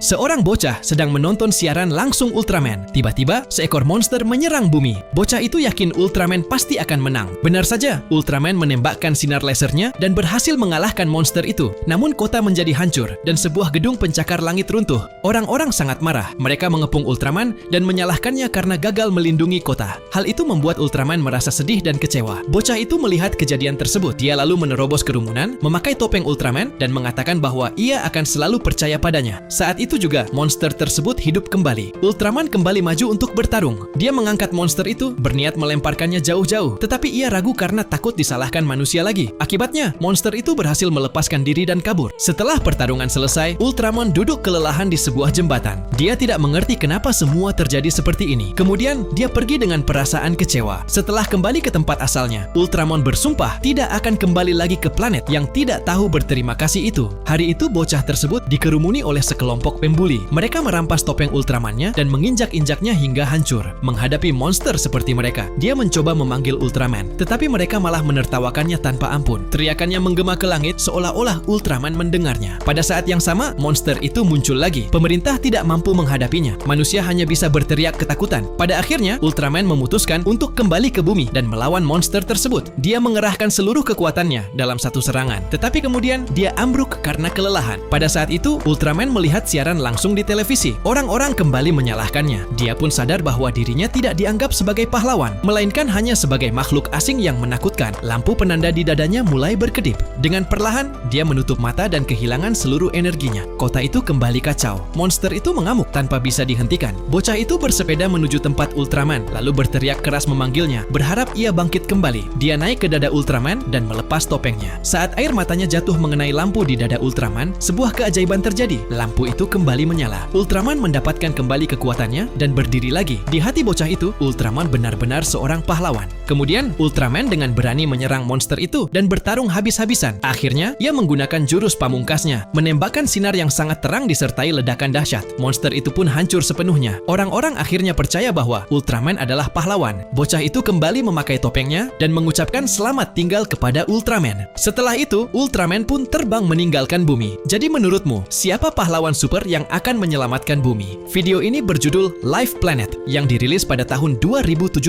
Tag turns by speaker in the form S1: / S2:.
S1: Seorang bocah sedang menonton siaran langsung Ultraman. Tiba-tiba, seekor monster menyerang bumi. Bocah itu yakin Ultraman pasti akan menang. Benar saja, Ultraman menembakkan sinar lasernya dan berhasil mengalahkan monster itu. Namun kota menjadi hancur dan sebuah gedung pencakar langit runtuh. Orang-orang sangat marah. Mereka mengepung Ultraman dan menyalahkannya karena gagal melindungi kota. Hal itu membuat Ultraman merasa sedih dan kecewa. Bocah itu melihat kejadian tersebut. Dia lalu menerobos kerumunan, memakai topeng Ultraman dan mengatakan bahwa ia akan selalu percaya padanya. Saat itu juga, monster tersebut hidup kembali. Ultraman kembali maju untuk bertarung. Dia mengangkat monster itu, berniat melemparkannya jauh-jauh. Tetapi ia ragu karena takut disalahkan manusia lagi. Akibatnya, monster itu berhasil melepaskan diri dan kabur. Setelah pertarungan selesai, Ultraman duduk kelelahan di sebuah jembatan. Dia tidak mengerti kenapa semua terjadi seperti ini. Kemudian, dia pergi dengan perasaan kecewa. Setelah kembali ke tempat asalnya, Ultraman bersumpah tidak akan kembali lagi ke planet yang tidak tahu berterima kasih itu. Hari itu, bocah tersebut dikerumuni oleh sekelompok pembuli. Mereka merampas topeng Ultramannya dan menginjak-injaknya hingga hancur. Menghadapi monster seperti mereka, dia mencoba memanggil Ultraman, tetapi mereka malah menertawakannya tanpa ampun. Teriakannya menggema ke langit seolah-olah Ultraman mendengarnya. Pada saat yang sama, monster itu muncul lagi. Pemerintah tidak mampu menghadapinya. Manusia hanya bisa berteriak ketakutan. Pada akhirnya, Ultraman memutuskan untuk kembali ke bumi dan melawan monster tersebut. Dia mengerahkan seluruh kekuatannya dalam satu serangan. Tetapi kemudian, dia ambruk karena kelelahan. Pada saat itu, Ultraman melihat siaran langsung di televisi. Orang-orang kembali menyalahkannya. Dia pun sadar bahwa dirinya tidak dianggap sebagai pahlawan, melainkan hanya sebagai makhluk asing yang menakutkan. Lampu penanda di dadanya mulai berkedip. Dengan perlahan, dia menutup mata dan kehilangan seluruh energinya. Kota itu kembali kacau. Monster itu mengamuk tanpa bisa dihentikan. Bocah itu bersepeda menuju tempat Ultraman, lalu berteriak keras memanggilnya, berharap ia bangkit kembali. Dia naik ke dada Ultraman dan melepas topengnya. Saat air matanya jatuh mengenai lampu di dada Ultraman, sebuah keajaiban terjadi. Lampu itu kembali menyala. Ultraman mendapatkan kembali kekuatannya dan berdiri lagi. Di hati bocah itu, Ultraman benar-benar seorang pahlawan. Kemudian, Ultraman dengan berani menyerang monster itu dan bertarung habis-habisan. Akhirnya, ia menggunakan jurus pamungkasnya, menembakkan sinar yang sangat terang disertai ledakan dahsyat. Monster itu pun hancur sepenuhnya. Orang-orang akhirnya percaya bahwa Ultraman adalah pahlawan. Bocah itu kembali memakai topengnya dan mengucapkan selamat tinggal kepada Ultraman. Setelah itu, Ultraman pun terbang meninggalkan bumi. Jadi menurutmu, siapa pahlawan super yang akan menyelamatkan bumi? Video ini berjudul Life Planet yang dirilis pada tahun 2017.